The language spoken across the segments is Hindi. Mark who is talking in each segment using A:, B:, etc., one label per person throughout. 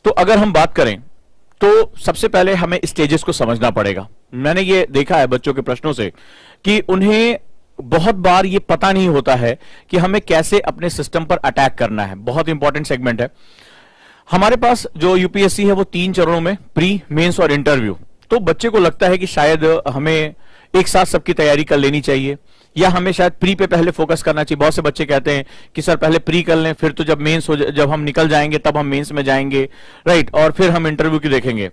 A: तो अगर हम बात करें तो सबसे पहले हमें स्टेजेस को समझना पड़ेगा। मैंने ये देखा है बच्चों के प्रश्नों से कि उन्हें बहुत बार ये पता नहीं होता है कि हमें कैसे अपने सिस्टम पर अटैक करना है। बहुत इंपॉर्टेंट सेगमेंट है। हमारे पास जो यूपीएससी है वो 3 चरणों में, प्री, मेंस और इंटरव्यू। तो बच्चे को लगता है कि शायद हमें एक साथ सबकी तैयारी कर लेनी चाहिए, या हमें शायद प्री पे पहले फोकस करना चाहिए। बहुत से बच्चे कहते हैं कि सर पहले प्री कर लें, फिर तो जब मेंस हो, जब हम निकल जाएंगे तब हम मेंस में जाएंगे, राइट, और फिर हम इंटरव्यू की देखेंगे।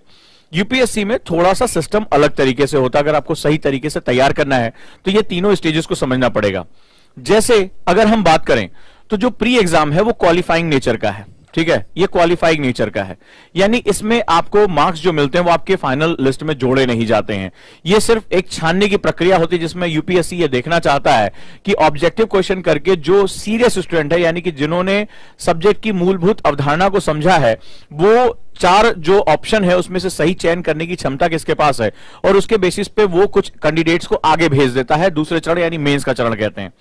A: यूपीएससी में थोड़ा सा सिस्टम अलग तरीके से होता है। अगर आपको सही तरीके से तैयार करना है तो ये तीनों स्टेजेस को समझना पड़ेगा। जैसे अगर हम बात करें तो जो प्री एग्जाम है वो क्वालिफाइंग नेचर का है, ठीक है, ये क्वालिफाइंग नेचर का है, यानी इसमें आपको मार्क्स जो मिलते हैं वो आपके फाइनल लिस्ट में जोड़े नहीं जाते हैं। ये सिर्फ एक छानने की प्रक्रिया होती है जिसमें यूपीएससी ये देखना चाहता है कि ऑब्जेक्टिव क्वेश्चन करके जो सीरियस स्टूडेंट है, यानी कि जिन्होंने सब्जेक्ट की मूलभूत अवधारणा को समझा है, वो 4 जो ऑप्शन है उसमें से सही चयन करने की क्षमता किसके पास है, और उसके बेसिस पे वो कुछ कैंडिडेट्स को आगे भेज देता है दूसरे चरण, यानी मेंस का चरण कहते हैं।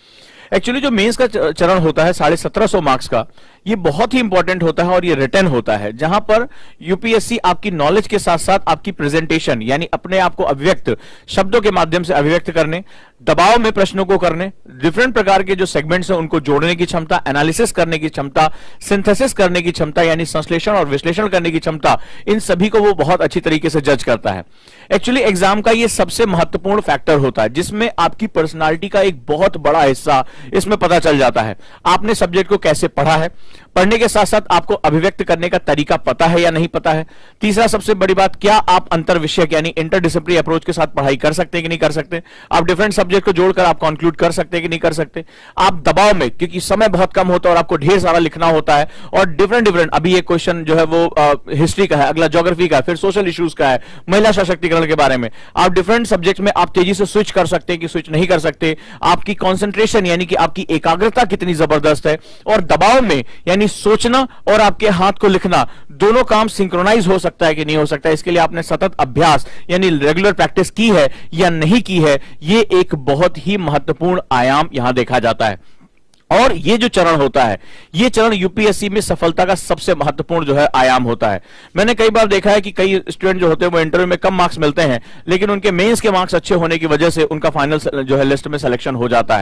A: एक्चुअली जो मेंस का चरण होता है 1750 मार्क्स का, ये बहुत ही इंपॉर्टेंट होता है और ये रिटन होता है, जहां पर यूपीएससी आपकी नॉलेज के साथ साथ आपकी प्रेजेंटेशन, यानी अपने आप को अभिव्यक्त शब्दों के माध्यम से अभिव्यक्त करने, दबाव में प्रश्नों को करने, डिफरेंट प्रकार के जो सेगमेंट्स हैं उनको जोड़ने की क्षमता, एनालिसिस करने की क्षमता, सिंथेसिस करने की क्षमता, यानी संश्लेषण और विश्लेषण करने की क्षमता, इन सभी को वो बहुत अच्छी तरीके से जज करता है। एक्चुअली एग्जाम का ये सबसे महत्वपूर्ण फैक्टर होता है जिसमें आपकी पर्सनालिटी का एक बहुत बड़ा हिस्सा इसमें पता चल जाता है। आपने सब्जेक्ट को कैसे पढ़ा है, पढ़ने के साथ साथ आपको अभिव्यक्त करने का तरीका पता है या नहीं पता है। तीसरा सबसे बड़ी बात, क्या आप अंतर विषयक यानी इंटरडिसिप्लिनरी अप्रोच के साथ पढ़ाई कर सकते हैं कि नहीं कर सकते। आप डिफरेंट सब्जेक्ट को जोड़कर आप कंक्लूड कर सकते हैं कि नहीं कर सकते। आप दबाव में, क्योंकि समय बहुत कम होता है और आपको ढेर सारा लिखना होता है, और डिफरेंट अभी ये क्वेश्चन जो है वो हिस्ट्री का है, अगला ज्योग्राफी का है, फिर सोशल इश्यूज का है, महिला सशक्तिकरण के बारे में। आप डिफरेंट सब्जेक्ट में आप तेजी से स्विच कर सकते हैं कि स्विच नहीं कर सकते। आपकी कॉन्सेंट्रेशन यानी कि आपकी एकाग्रता कितनी जबरदस्त है, और दबाव में यानी सोचना और आपके हाथ को लिखना, दोनों काम सिंक्रोनाइज हो सकता है कि नहीं हो सकता है। इसके लिए आपने सतत अभ्यास यानी रेगुलर प्रैक्टिस की है या नहीं की है, ये एक बहुत ही महत्वपूर्ण आयाम यहां देखा जाता है। और ये जो चरण होता है, ये चरण यूपीएससी में सफलता का सबसे महत्वपूर्ण जो है आयाम होता है। मैंने कई बार देखा है कि कई स्टूडेंट जो होते हैं वो इंटरव्यू में कम मार्क्स मिलते हैं, लेकिन उनके मेंस के मार्क्स अच्छे होने की वजह से उनका फाइनल जो है लिस्ट में सिलेक्शन हो जाता है।